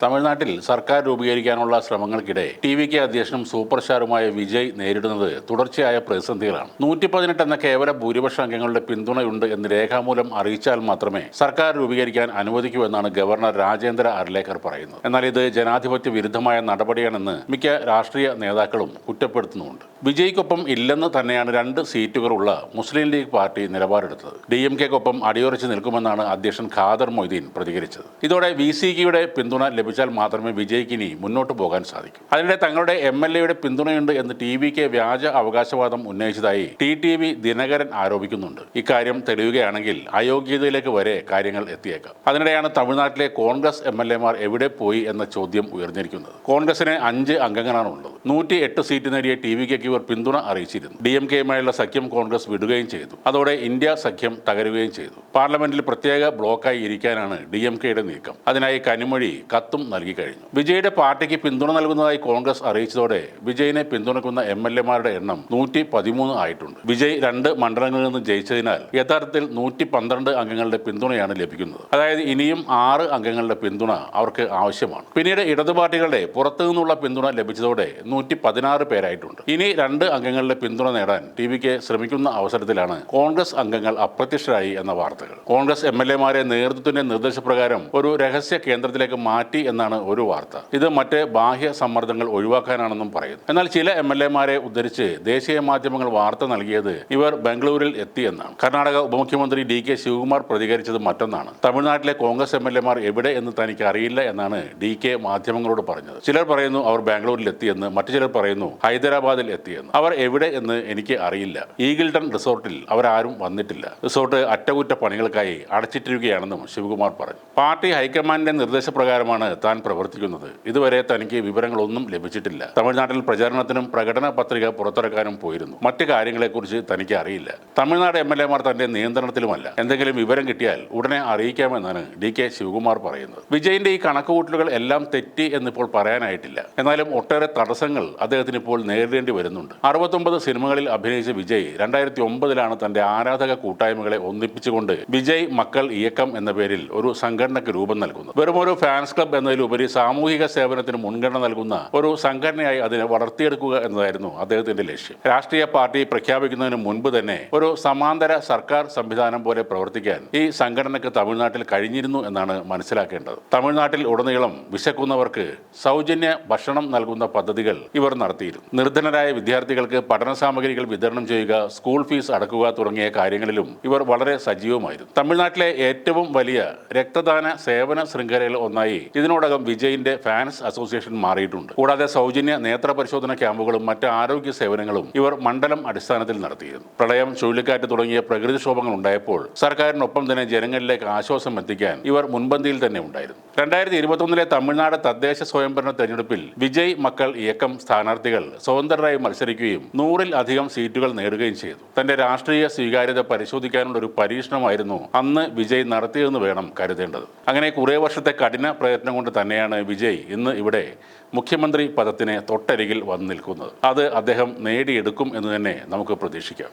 തമിഴ്നാട്ടിൽ സർക്കാർ രൂപീകരിക്കാനുള്ള ശ്രമങ്ങൾക്കിടെ ടി.വി.കെ അധ്യക്ഷനും സൂപ്പർ സ്റ്റാറുമായ വിജയ് നേരിടുന്നത് തുടർച്ചയായ പ്രതിസന്ധികളാണ്. 118 എന്ന കേവല ഭൂരിപക്ഷ അംഗങ്ങളുടെ പിന്തുണയുണ്ട് എന്ന് രേഖാമൂലം അറിയിച്ചാൽ മാത്രമേ സർക്കാർ രൂപീകരിക്കാൻ അനുവദിക്കൂ എന്നാണ് ഗവർണർ രാജേന്ദ്ര അർലേക്കർ പറയുന്നത്. എന്നാൽ ഇത് ജനാധിപത്യ വിരുദ്ധമായ നടപടിയാണെന്ന് മിക്ക രാഷ്ട്രീയ നേതാക്കളും കുറ്റപ്പെടുത്തുന്നുണ്ട്. വിജയ്ക്കൊപ്പം ഇല്ലെന്ന് തന്നെയാണ് 2 സീറ്റുകളുള്ള മുസ്ലിം ലീഗ് പാർട്ടി നിലപാടെടുത്തത്. DMK-ക്കൊപ്പം അടിയുറച്ച് നിൽക്കുമെന്നാണ് അധ്യക്ഷൻ ഖാദർ മൊയ്തീൻ പ്രതികരിച്ചത്. ഇതോടെ VCKയുടെ പിന്തുണ ലഭിച്ചാൽ മാത്രമേ വിജയ്ക്ക് ഇനി മുന്നോട്ട് പോകാൻ സാധിക്കൂ. അതിനിടെ തങ്ങളുടെ MLA-യുടെ പിന്തുണയുണ്ട് എന്ന് ടി.വി.കെ വ്യാജ അവകാശവാദം ഉന്നയിച്ചതായി TTV ദിനകരൻ ആരോപിക്കുന്നുണ്ട്. ഇക്കാര്യം തെളിയുകയാണെങ്കിൽ അയോഗ്യതയിലേക്ക് വരെ കാര്യങ്ങൾ എത്തിയേക്കാം. അതിനിടെയാണ് തമിഴ്നാട്ടിലെ കോൺഗ്രസ് MLA-മാർ എവിടെ പോയി എന്ന ചോദ്യം ഉയർന്നിരിക്കുന്നത്. കോൺഗ്രസിന് 5 അംഗങ്ങളാണ് ഉള്ളത്. 108 സീറ്റ് നേടിയ ടി.വി.കെക്ക് ഇവർ പിന്തുണ അറിയിച്ചിരുന്നു. DMK-യുമായുള്ള സഖ്യം കോൺഗ്രസ് വിടുകയും ചെയ്തു. അതോടെ ഇന്ത്യ സഖ്യം തകരുകയും ചെയ്തു. പാർലമെന്റിൽ പ്രത്യേക ബ്ലോക്കായി ഇരിക്കാനാണ് DMK-യുടെ നീക്കം. അതിനായി കനിമൊഴി കത്തും നൽകി കഴിഞ്ഞു. വിജയുടെ പാർട്ടിക്ക് പിന്തുണ നൽകുന്നതായി കോൺഗ്രസ് അറിയിച്ചതോടെ വിജയിനെ പിന്തുണയ്ക്കുന്ന MLA-മാരുടെ എണ്ണം 113 ആയിട്ടുണ്ട്. വിജയ് 2 മണ്ഡലങ്ങളിൽ നിന്ന് ജയിച്ചതിനാൽ യഥാർത്ഥത്തിൽ 112 അംഗങ്ങളുടെ പിന്തുണയാണ് ലഭിക്കുന്നത്. അതായത് ഇനിയും 6 അംഗങ്ങളുടെ പിന്തുണ അവർക്ക് ആവശ്യമാണ്. പിന്നീട് ഇടതു പാർട്ടികളുടെ പുറത്തു നിന്നുള്ള പിന്തുണ ലഭിച്ചതോടെ 116 പേരായിട്ടുണ്ട്. ഇനി 2 അംഗങ്ങളുടെ പിന്തുണ നേടാൻ ടി.വി.കെ ശ്രമിക്കുന്ന അവസരത്തിലാണ് കോൺഗ്രസ് അംഗങ്ങൾ അപ്രത്യക്ഷരായി എന്ന വാർത്തകൾ. കോൺഗ്രസ് MLA-മാരെ നേതൃത്വത്തിന്റെ നിർദ്ദേശപ്രകാരം ഒരു രഹസ്യ കേന്ദ്രത്തിലേക്ക് മാറ്റി എന്നാണ് ഒരു വാർത്ത. ഇത് മറ്റ് ബാഹ്യ സമ്മർദ്ദങ്ങൾ ഒഴിവാക്കാനാണെന്നും പറയുന്നു. എന്നാൽ ചില MLA-മാരെ ഉദ്ധരിച്ച് ദേശീയ മാധ്യമങ്ങൾ വാർത്ത നൽകിയത് ഇവർ ബംഗളൂരിൽ എത്തിയെന്നാണ്. കർണാടക ഉപമുഖ്യമന്ത്രി DK ശിവകുമാർ പ്രതികരിച്ചത് മറ്റൊന്നാണ്. തമിഴ്നാട്ടിലെ കോൺഗ്രസ് MLA-മാർ എവിടെ എന്ന് തനിക്ക് അറിയില്ല എന്നാണ് DK മാധ്യമങ്ങളോട് പറഞ്ഞത്. ചിലർ പറയുന്നു അവർ ബാംഗ്ലൂരിൽ എത്തിയെന്ന്, മറ്റു ചിലർ പറയുന്നു ഹൈദരാബാദിൽ എത്തിയെന്ന്. അവർ എവിടെ എന്ന് എനിക്ക് അറിയില്ല. ഈഗിൾട്ടൺ റിസോർട്ടിൽ അവരാരും വന്നിട്ടില്ല. റിസോർട്ട് അറ്റകുറ്റപ്പണികൾക്കായി അടച്ചിട്ടിരിക്കുകയാണെന്നും ശിവകുമാർ പറഞ്ഞു. പാർട്ടി ഹൈക്കമാൻഡിന്റെ നിർദ്ദേശപ്രകാരമാണ് താൻ പ്രവർത്തിക്കുന്നത്. ഇതുവരെ തനിക്ക് വിവരങ്ങളൊന്നും ലഭിച്ചിട്ടില്ല. തമിഴ്നാട്ടിൽ പ്രചാരണത്തിനും പ്രകടന പത്രിക പുറത്തിറക്കാനും പോയിരുന്നു. മറ്റ് കാര്യങ്ങളെക്കുറിച്ച് തനിക്ക് അറിയില്ല. തമിഴ്നാട് MLA-മാർ തന്റെ നിയന്ത്രണത്തിലുമല്ല. എന്തെങ്കിലും വിവരം കിട്ടിയാൽ ഉടനെ അറിയിക്കാമെന്നാണ് DK ശിവകുമാർ പറയുന്നത്. വിജയിന്റെ ഈ കണക്കുകൂട്ടലുകൾ എല്ലാം തെറ്റി എന്നിപ്പോൾ പറയാനായിട്ടില്ല. എന്നാലും ഒട്ടേറെ തടസ്സങ്ങൾ അദ്ദേഹത്തിന് ഇപ്പോൾ നേരിടേണ്ടി വരുന്നുണ്ട്. 69 സിനിമകളിൽ അഭിനയിച്ച വിജയ് 2009-ലാണ് തന്റെ ആരാധക കൂട്ടായ്മകളെ ഒന്നിപ്പിച്ചുകൊണ്ട് വിജയ് മക്കൾ ഇയക്കം എന്ന പേരിൽ ഒരു സംഘടനയ്ക്ക് രൂപം നൽകുന്നത്. വെറും ഒരു ഫാൻസ് ക്ലബ് എന്നതിലുപരി സാമൂഹിക സേവനത്തിന് മുൻഗണന നൽകുന്ന ഒരു സംഘടനയായി അതിനെ വളർത്തിയെടുക്കുക എന്നതായിരുന്നു അദ്ദേഹത്തിന്റെ ലക്ഷ്യം. രാഷ്ട്രീയ പാർട്ടി പ്രഖ്യാപിക്കുന്നതിന് മുൻപ് തന്നെ ഒരു സമാന്തര സർക്കാർ സംവിധാനം പോലെ പ്രവർത്തിക്കാൻ ഈ സംഘടനയ്ക്ക് തമിഴ്നാട്ടിൽ കഴിഞ്ഞിരുന്നു എന്നാണ് മനസ്സിലാക്കേണ്ടത്. തമിഴ്നാട്ടിൽ ഉടനീളം വിശക്കുന്നവർക്ക് സൗജന്യ ഭക്ഷണം നൽകുന്ന പദ്ധതികൾ ഇവർ നടത്തിയിരുന്നു. നിർധനരായ വിദ്യാർത്ഥികൾക്ക് പഠന സാമഗ്രികൾ വിതരണം ചെയ്യുക, സ്കൂൾ ഫീസ് അടക്കുക തുടങ്ങിയ കാര്യങ്ങളിലും ഇവർ വളരെ സജീവമായിരുന്നു. തമിഴ്നാട്ടിലെ ഏറ്റവും വലിയ രക്തദാന സേവന ശൃംഖലയിൽ ഒന്നായി ഇതിനോടകം വിജയിന്റെ ഫാൻസ് അസോസിയേഷൻ മാറിയിട്ടുണ്ട്. കൂടാതെ സൗജന്യ നേത്ര പരിശോധന ക്യാമ്പുകളും മറ്റ് ആരോഗ്യ സേവനങ്ങളും ഇവർ മണ്ഡലം അടിസ്ഥാനത്തിൽ നടത്തിയിരുന്നു. പ്രളയം, ചുഴലിക്കാറ്റ് തുടങ്ങിയ പ്രകൃതിക്ഷോഭങ്ങൾ ഉണ്ടായപ്പോൾ സർക്കാരിനൊപ്പം തന്നെ ജനങ്ങളിലേക്ക് ആശ്വാസം എത്തിക്കാൻ ഇവർ മുൻപന്തിയിൽ തന്നെ ഉണ്ടായിരുന്നു. 2021-ലെ തമിഴ്നാട് തദ്ദേശ സ്വയംഭരണ തെരഞ്ഞെടുപ്പിൽ വിജയ് മക്കൾ ഇയക്കം സ്ഥാനാർത്ഥികൾ സ്വതന്ത്രരായി മത്സരിക്കുകയും 100-ൽ-അധികം സീറ്റുകൾ നേടുകയും ചെയ്തു. തന്റെ രാഷ്ട്രീയ സ്വീകാര്യത പരിശോധിക്കാനുള്ള ഒരു പരീക്ഷണമായിരുന്നു അന്ന് വിജയ് നടത്തിയതെന്ന് വേണം കരുതേണ്ടത്. അങ്ങനെ കുറേ വർഷത്തെ കഠിന പ്രയത്നം കൊണ്ട് തന്നെയാണ് വിജയ് ഇന്ന് ഇവിടെ മുഖ്യമന്ത്രി പദത്തിന് തൊട്ടരികിൽ വന്നു നിൽക്കുന്നത്. അത് അദ്ദേഹം നേടിയെടുക്കും എന്ന് തന്നെ നമുക്ക് പ്രതീക്ഷിക്കാം.